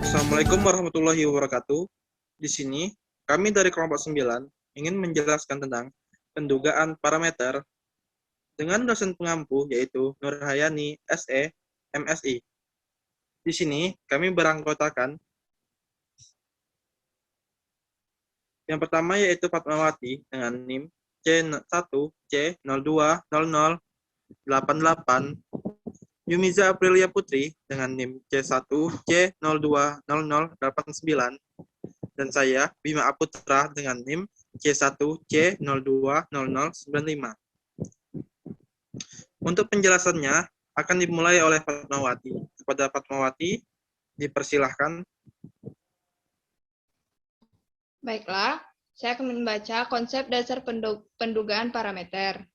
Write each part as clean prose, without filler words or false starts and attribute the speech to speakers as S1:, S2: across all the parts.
S1: Assalamualaikum warahmatullahi wabarakatuh. Di sini, kami dari kelompok 9 ingin menjelaskan tentang pendugaan parameter dengan dosen pengampu yaitu Nurhayani, SE, MSI. Di sini, kami beranggotakan yang pertama yaitu Fatmawati dengan NIM C1C020088, Yumiza Aprilia Putri dengan NIM C1C020089, dan saya, Bima Aputra, dengan NIM C1C020095. Untuk penjelasannya, akan dimulai oleh Fatmawati. Kepada Fatmawati, dipersilahkan.
S2: Baiklah, saya akan membaca konsep dasar pendugaan parameter.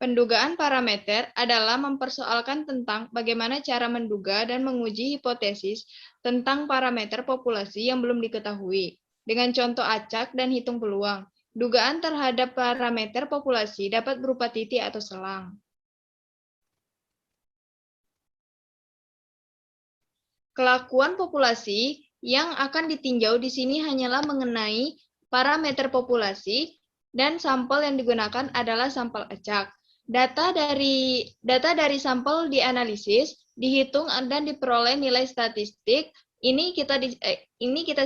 S2: Pendugaan parameter adalah mempersoalkan tentang bagaimana cara menduga dan menguji hipotesis tentang parameter populasi yang belum diketahui, dengan contoh acak dan hitung peluang. Dugaan terhadap parameter populasi dapat berupa titik atau selang. Kelakuan populasi yang akan ditinjau di sini hanyalah mengenai parameter populasi, dan sampel yang digunakan adalah sampel acak. Data dari sampel dianalisis, dihitung, dan diperoleh nilai statistik. Ini kita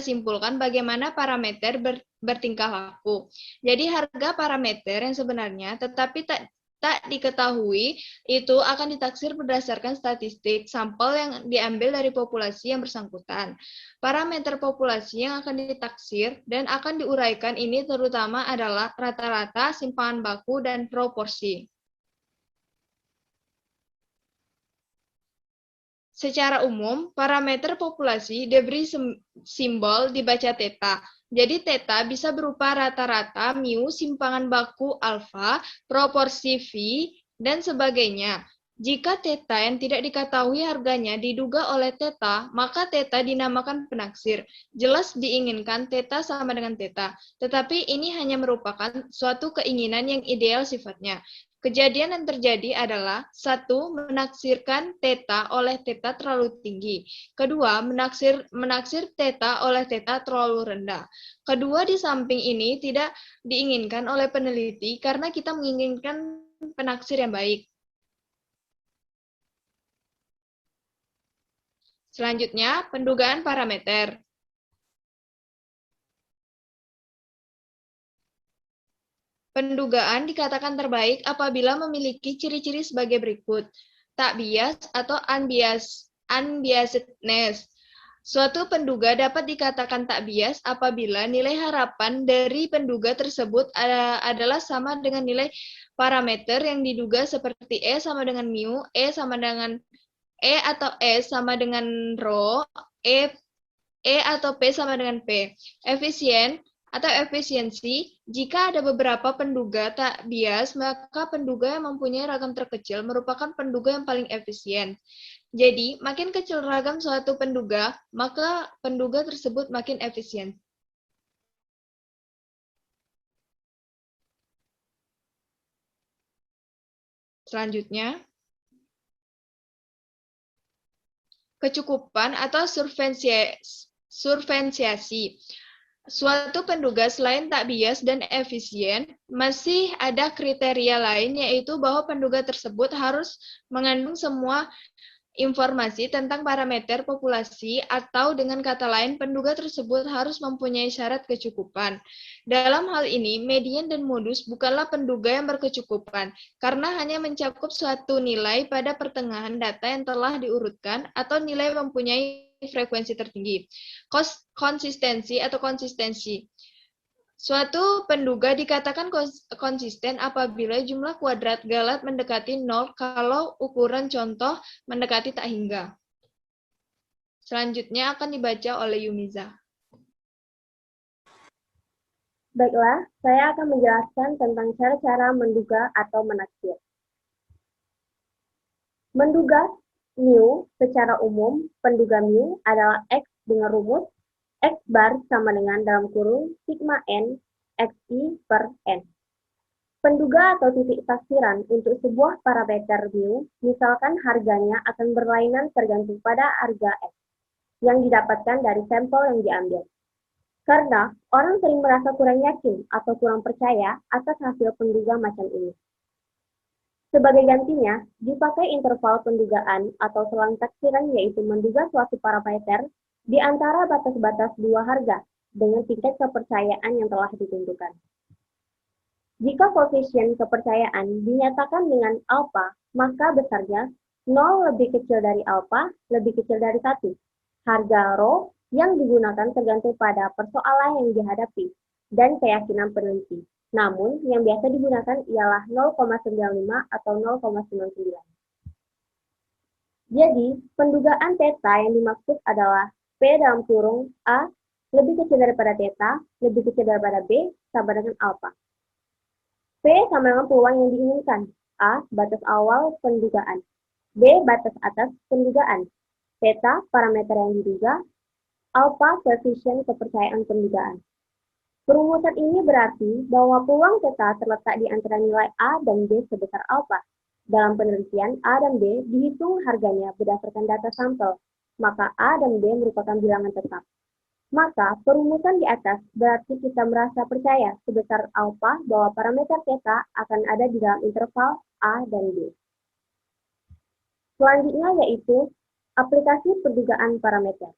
S2: simpulkan bagaimana parameter bertingkah laku. Jadi harga parameter yang sebenarnya tetapi tak diketahui itu akan ditaksir berdasarkan statistik sampel yang diambil dari populasi yang bersangkutan. Parameter populasi yang akan ditaksir dan akan diuraikan ini terutama adalah rata-rata, simpangan baku, dan proporsi. Secara umum, parameter populasi diberi simbol dibaca theta. Jadi theta bisa berupa rata-rata, mu, simpangan baku alfa, proporsi V, dan sebagainya. Jika theta yang tidak diketahui harganya diduga oleh theta, maka theta dinamakan penaksir. Jelas diinginkan theta sama dengan theta, tetapi ini hanya merupakan suatu keinginan yang ideal sifatnya. Kejadian yang terjadi adalah, satu, menaksirkan theta oleh theta terlalu tinggi. Kedua, menaksir theta oleh theta terlalu rendah. Kedua, di samping ini tidak diinginkan oleh peneliti karena kita menginginkan penaksir yang baik. Selanjutnya, pendugaan parameter. Pendugaan dikatakan terbaik apabila memiliki ciri-ciri sebagai berikut. Tak bias atau unbiasedness. Suatu penduga dapat dikatakan tak bias apabila nilai harapan dari penduga tersebut adalah sama dengan nilai parameter yang diduga seperti E sama dengan mu, E atau S sama dengan rho, E atau P sama dengan P. Efisien atau efisiensi, jika ada beberapa penduga tak bias, maka penduga yang mempunyai ragam terkecil merupakan penduga yang paling efisien. Jadi, makin kecil ragam suatu penduga, maka penduga tersebut makin efisien. Selanjutnya, kecukupan atau survensiasi. Suatu penduga selain tak bias dan efisien, masih ada kriteria lain, yaitu bahwa penduga tersebut harus mengandung semua informasi tentang parameter populasi, atau dengan kata lain, penduga tersebut harus mempunyai syarat kecukupan. Dalam hal ini, median dan modus bukanlah penduga yang berkecukupan, karena hanya mencakup suatu nilai pada pertengahan data yang telah diurutkan, atau nilai mempunyai frekuensi tertinggi. Konsistensi atau konsistensi. Suatu penduga dikatakan konsisten apabila jumlah kuadrat galat mendekati 0 kalau ukuran contoh mendekati tak hingga. Selanjutnya akan dibaca oleh Yumiza.
S3: Baiklah, saya akan menjelaskan tentang cara-cara menduga atau menaksir. Menduga mu secara umum, penduga mu adalah X dengan rumus X bar sama dengan dalam kurung sigma N XI per N. Penduga atau titik taksiran untuk sebuah parameter mu, misalkan harganya akan berlainan tergantung pada harga X yang didapatkan dari sampel yang diambil. Karena orang sering merasa kurang yakin atau kurang percaya atas hasil penduga macam ini. Sebagai gantinya, dipakai interval pendugaan atau selang taksiran yaitu menduga suatu parameter di antara batas-batas dua harga dengan tingkat kepercayaan yang telah ditentukan. Jika koefisien kepercayaan dinyatakan dengan alfa, maka besarnya 0 lebih kecil dari alfa lebih kecil dari 1. Harga rho yang digunakan tergantung pada persoalan yang dihadapi dan keyakinan peneliti. Namun, yang biasa digunakan ialah 0,95 atau 0,99. Jadi, pendugaan theta yang dimaksud adalah P dalam kurung A lebih kecil daripada theta, lebih kecil daripada B, sama dengan alfa. P sama dengan peluang yang diinginkan. A, batas awal pendugaan. B, batas atas pendugaan. Theta, parameter yang diduga. Alfa, koefisien kepercayaan pendugaan. Perumusan ini berarti bahwa peluang theta terletak di antara nilai A dan B sebesar alfa. Dalam penelitian, A dan B dihitung harganya berdasarkan data sampel, maka A dan B merupakan bilangan tetap. Maka, perumusan di atas berarti kita merasa percaya sebesar alfa bahwa parameter theta akan ada di dalam interval A dan B. Selanjutnya yaitu aplikasi pendugaan parameter.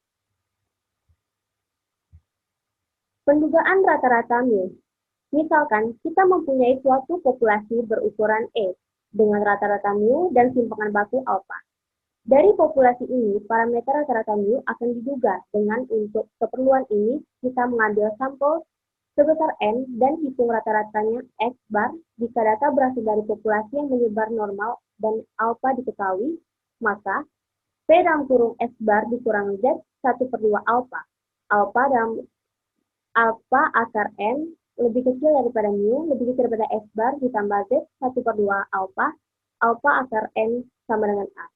S3: Pendugaan rata-rata mu. Misalkan, kita mempunyai suatu populasi berukuran E dengan rata-rata mu dan simpangan baku alfa. Dari populasi ini, parameter rata-rata mu akan diduga dengan untuk keperluan ini kita mengambil sampel sebesar N dan hitung rata-ratanya X bar jika data berasal dari populasi yang menyebar normal dan alfa diketahui, maka P dalam kurung S bar dikurang Z 1/2 alfa. Alfa akar N lebih kecil daripada mu, lebih kecil daripada S bar ditambah Z 1/2 alfa, alfa akar N sama dengan A.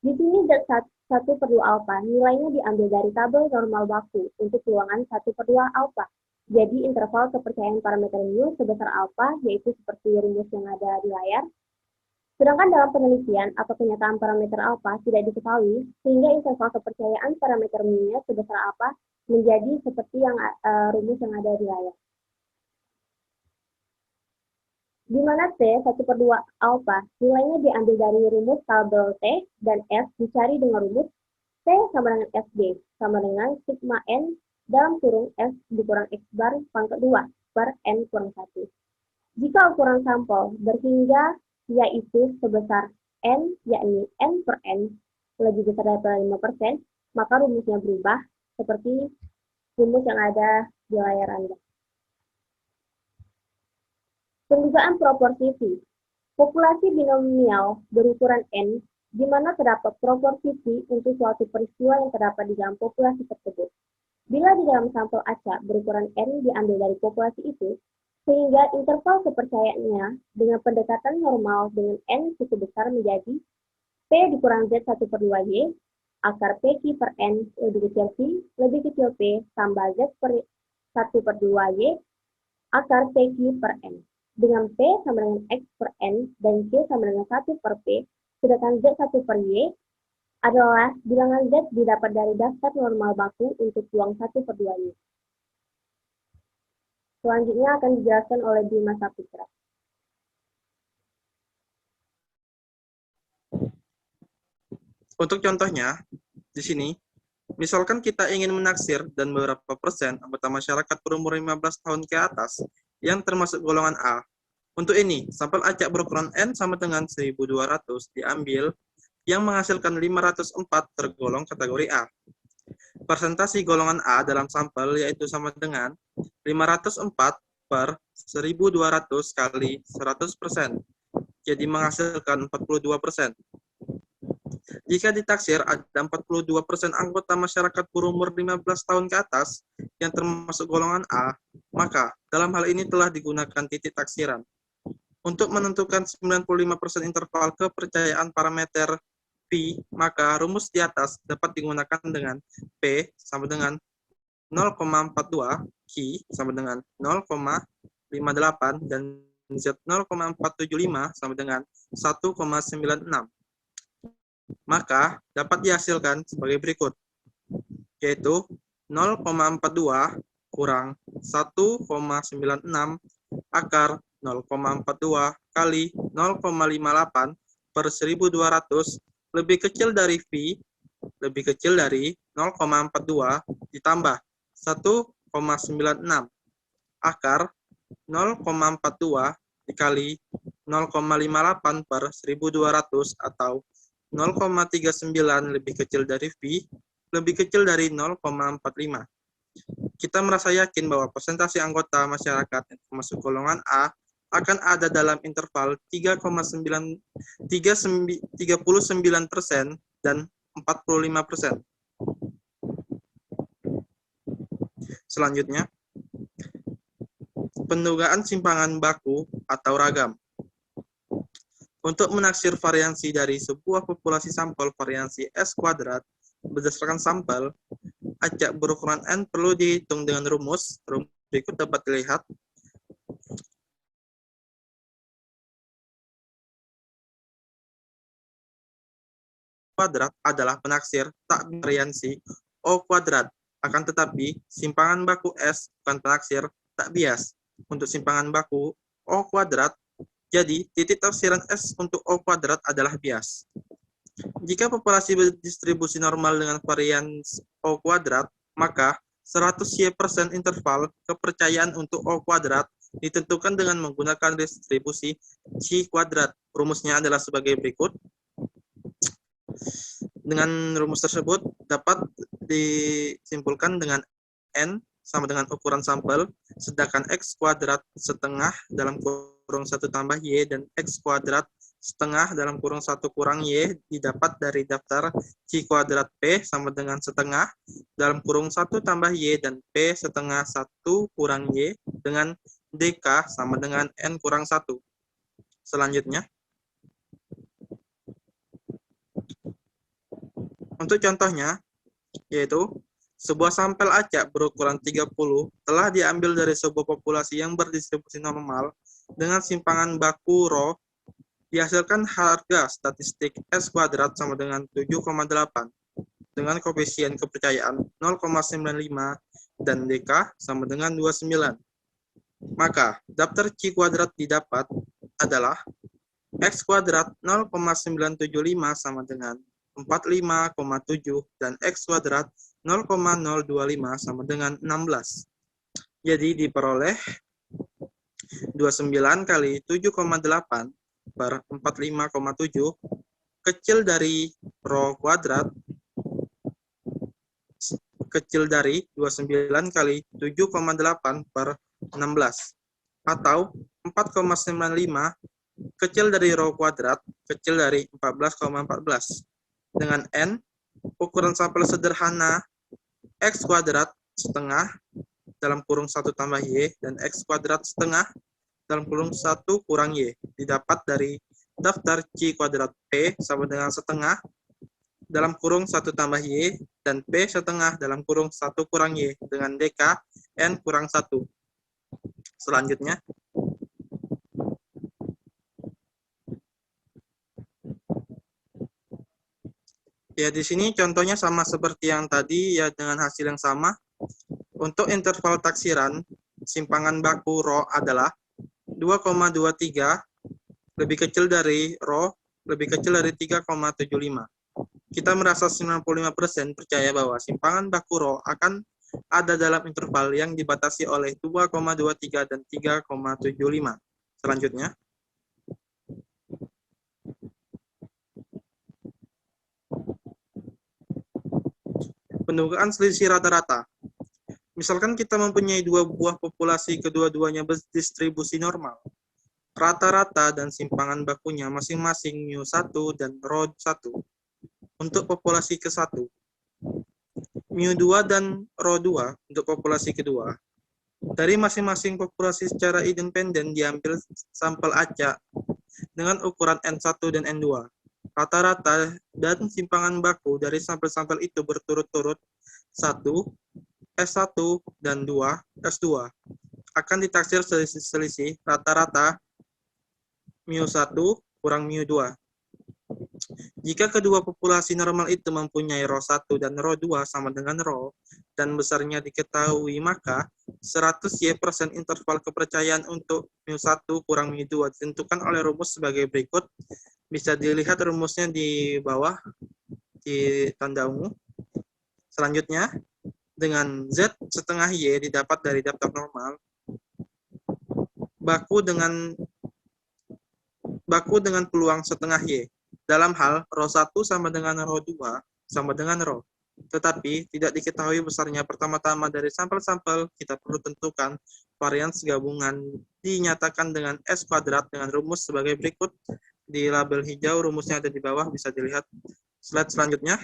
S3: Di sini Z 1/2 alfa nilainya diambil dari tabel normal baku untuk ruangan 1/2 alfa. Jadi interval kepercayaan parameter mu sebesar alfa yaitu seperti rumus yang ada di layar. Sedangkan dalam penelitian atau kenyataan parameter alfa tidak diketahui sehingga interval kepercayaan parameter mu-nya sebesar alfa menjadi seperti yang rumus yang ada di layar. Di mana T 1/2 alfa nilainya diambil dari rumus tabel T dan F dicari dengan rumus T sama dengan FB sama dengan sigma N dalam kurung F dikurang X bar pangkat 2 per N kurang 1. Jika ukuran sampel berhingga yaitu sebesar N yakni N per N lebih besar daripada 5%, maka rumusnya berubah seperti rumus yang ada di layar Anda. Pendugaan proporsi V. Populasi binomial berukuran N, di mana terdapat proporsi V untuk suatu peristiwa yang terdapat di dalam populasi tersebut. Bila di dalam sampel acak berukuran N diambil dari populasi itu, sehingga interval kepercayaannya dengan pendekatan normal dengan N cukup besar menjadi P dikurang Z 1/2 Y, akar PQ per N lebih kecil V, lebih kecil P, tambah Z per 1/2 Y, akar PQ per N. Dengan P sama dengan X per N dan Q sama dengan 1 per P, sedangkan Z 1 per Y adalah bilangan Z didapat dari daftar normal baku untuk ruang 1/2 Y. Selanjutnya akan dijelaskan oleh Bima Saputra.
S1: Untuk contohnya, di sini, misalkan kita ingin menaksir dan beberapa persen anggota masyarakat berumur 15 tahun ke atas yang termasuk golongan A. Untuk ini, sampel acak berukuran N sama dengan 1200 diambil yang menghasilkan 504 tergolong kategori A. Persentasi golongan A dalam sampel yaitu sama dengan 504/1200 kali 100%. Jadi menghasilkan 42%. Jika ditaksir ada 42% anggota masyarakat berumur 15 tahun ke atas yang termasuk golongan A, maka dalam hal ini telah digunakan titik taksiran. Untuk menentukan 95% interval kepercayaan parameter P, maka rumus di atas dapat digunakan dengan P sama dengan 0,42, Q sama dengan 0,58, dan Z 0,475 sama dengan 1,96. Maka dapat dihasilkan sebagai berikut, yaitu 0,42 kurang 1,96 akar 0,42 kali 0,58 per 1200 lebih kecil dari V, lebih kecil dari 0,42 ditambah 1,96 akar 0,42 dikali 0,58 per 1200 atau 0,39 lebih kecil dari V, lebih kecil dari 0,45. Kita merasa yakin bahwa persentase anggota masyarakat yang termasuk golongan A akan ada dalam interval 39% dan 45%. Selanjutnya, pendugaan simpangan baku atau ragam. Untuk menaksir variansi dari sebuah populasi sampel variansi S kuadrat berdasarkan sampel, acak berukuran N perlu dihitung dengan rumus. Rumus berikut dapat dilihat. Kuadrat adalah penaksir tak variansi O kuadrat. Akan tetapi, simpangan baku S bukan penaksir tak bias. Untuk simpangan baku O kuadrat, jadi titik taksiran S untuk O kuadrat adalah bias. Jika populasi berdistribusi normal dengan varians O kuadrat, maka 100% interval kepercayaan untuk O kuadrat ditentukan dengan menggunakan distribusi C kuadrat. Rumusnya adalah sebagai berikut. Dengan rumus tersebut dapat disimpulkan dengan N sama dengan ukuran sampel, sedangkan X kuadrat setengah dalam kurung 1 tambah Y dan X kuadrat setengah dalam kurung 1 kurang Y didapat dari daftar C kuadrat P sama dengan setengah dalam kurung 1 tambah Y dan P setengah 1 kurang Y dengan DK sama dengan N kurang 1. Selanjutnya, untuk contohnya, yaitu sebuah sampel acak berukuran 30 telah diambil dari sebuah populasi yang berdistribusi normal dengan simpangan baku ρ, dihasilkan harga statistik S kuadrat sama dengan 7,8 dengan koefisien kepercayaan 0,95 dan DK sama dengan 29. Maka daftar C kuadrat didapat adalah X kuadrat 0,975 sama dengan 45,7 dan X kuadrat 0,025 sama dengan 16. Jadi diperoleh 29 kali 7,8 per 45,7 kecil dari ρ kuadrat kecil dari 29 kali 7,8 per 16 atau 4,95 kecil dari ρ kuadrat kecil dari 14,14. Dengan N, ukuran sampel sederhana X kuadrat setengah dalam kurung 1 tambah Y dan X kuadrat setengah dalam kurung 1 kurang Y didapat dari daftar C kuadrat P sama dengan setengah dalam kurung 1 tambah Y dan P setengah dalam kurung 1 kurang Y dengan DK N kurang 1. Selanjutnya, ya, di sini contohnya sama seperti yang tadi, ya, dengan hasil yang sama. Untuk interval taksiran, simpangan baku ρ adalah 2,23 lebih kecil dari ρ lebih kecil dari 3,75. Kita merasa 95% percaya bahwa simpangan baku ρ akan ada dalam interval yang dibatasi oleh 2,23 dan 3,75. Selanjutnya, pendugaan selisih rata-rata. Misalkan kita mempunyai dua buah populasi, kedua-duanya berdistribusi normal. Rata-rata dan simpangan bakunya masing-masing mu1 dan rho1 untuk populasi ke-1. mu2 dan rho2 untuk populasi kedua. Dari masing-masing populasi secara independen diambil sampel acak dengan ukuran N1 dan N2. Rata-rata dan simpangan baku dari sampel-sampel itu berturut-turut 1, S1, dan 2, S2. Akan ditaksir selisih rata-rata mu1 kurang mu2. Jika kedua populasi normal itu mempunyai rho1 dan rho2 sama dengan rho, dan besarnya diketahui, maka 100% interval kepercayaan untuk mu1 kurang mu2 ditentukan oleh rumus sebagai berikut. Bisa dilihat rumusnya di bawah, di tanda ungu. Selanjutnya, dengan Z setengah Y didapat dari daftar normal, baku dengan peluang setengah Y. Dalam hal rho1 sama dengan rho2 sama dengan rho. Tetapi tidak diketahui besarnya. Pertama-tama dari sampel-sampel kita perlu tentukan varians gabungan dinyatakan dengan S kuadrat dengan rumus sebagai berikut. Di label hijau rumusnya ada di bawah, bisa dilihat. Slide selanjutnya.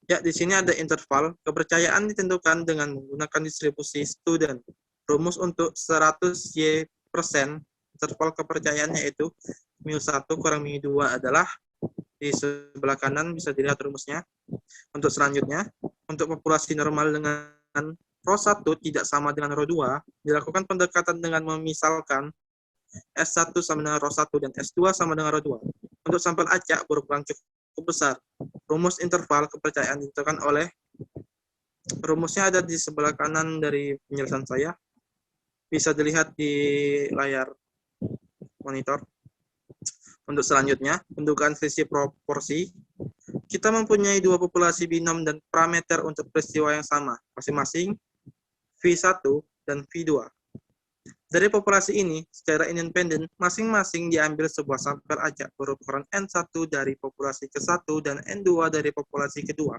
S1: Ya, di sini ada interval. Kepercayaan ditentukan dengan menggunakan distribusi student. Rumus untuk 100Y%, interval kepercayaannya yaitu mu1 kurang mu2 adalah di sebelah kanan, bisa dilihat rumusnya. Untuk selanjutnya, untuk populasi normal dengan rho1 tidak sama dengan rho2, dilakukan pendekatan dengan memisalkan S1 sama dengan rho1 dan S2 sama dengan rho2. Untuk sampel acak berukuran cukup besar, rumus interval kepercayaan ditentukan oleh, rumusnya ada di sebelah kanan dari penjelasan saya. Bisa dilihat di layar monitor. Untuk selanjutnya, pendugaan selisih proporsi. Kita mempunyai dua populasi binom dan parameter untuk peristiwa yang sama, masing-masing V1 dan V2. Dari populasi ini, secara independen, masing-masing diambil sebuah sampel acak berukuran N1 dari populasi ke-1 dan N2 dari populasi kedua.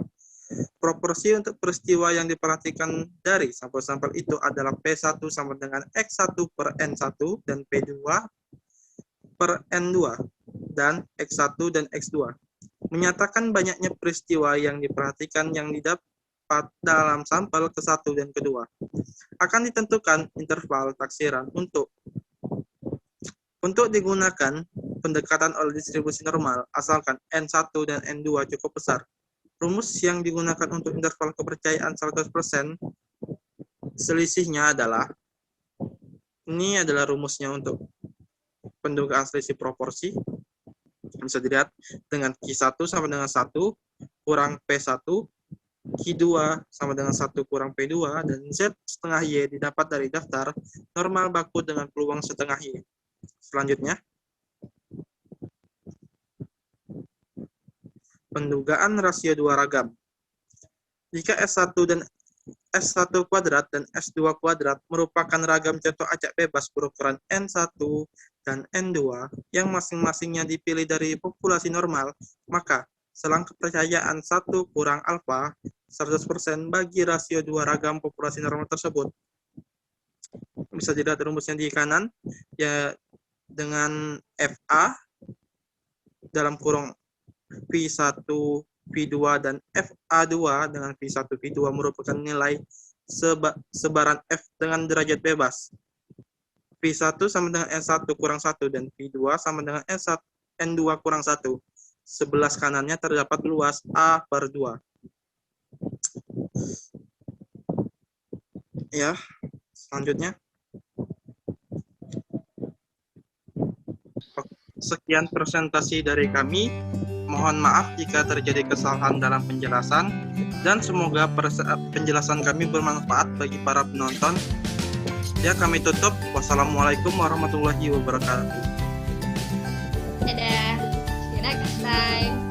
S1: Proporsi untuk peristiwa yang diperhatikan dari sampel-sampel itu adalah P1 sama dengan X1 per N1 dan P2 per N2 dan X1 dan X2. Menyatakan banyaknya peristiwa yang diperhatikan yang didapat dalam sampel ke-1 dan kedua. Akan ditentukan interval taksiran untuk digunakan pendekatan oleh distribusi normal, asalkan N1 dan N2 cukup besar. Rumus yang digunakan untuk interval kepercayaan 100%, selisihnya adalah, ini adalah rumusnya untuk pendugaan selisih proporsi. Bisa dilihat dengan Q1 sama dengan 1 kurang P1, Q2 sama dengan 1 kurang P2, dan Z setengah Y didapat dari daftar normal baku dengan peluang setengah Y. Selanjutnya, pendugaan rasio dua ragam. Jika S1 dan S1 kuadrat dan S2 kuadrat merupakan ragam contoh acak bebas berukuran N1 dan N2 yang masing-masingnya dipilih dari populasi normal, maka selang kepercayaan 1 kurang alfa 100% bagi rasio dua ragam populasi normal tersebut. Bisa dilihat rumusnya di kanan, ya, dengan FA dalam kurung V1 V2 dan FA2 dengan V1 V2 merupakan nilai sebaran F dengan derajat bebas. V1 sama dengan N1 kurang 1 dan V2 sama dengan N2 kurang 1. Sebelah kanannya terdapat luas A per 2. Ya, selanjutnya. Sekian presentasi dari kami. Mohon maaf jika terjadi kesalahan dalam penjelasan, dan semoga penjelasan kami bermanfaat bagi para penonton. Ya, kami tutup. Wassalamualaikum warahmatullahi wabarakatuh.
S2: Dadah. See you next time.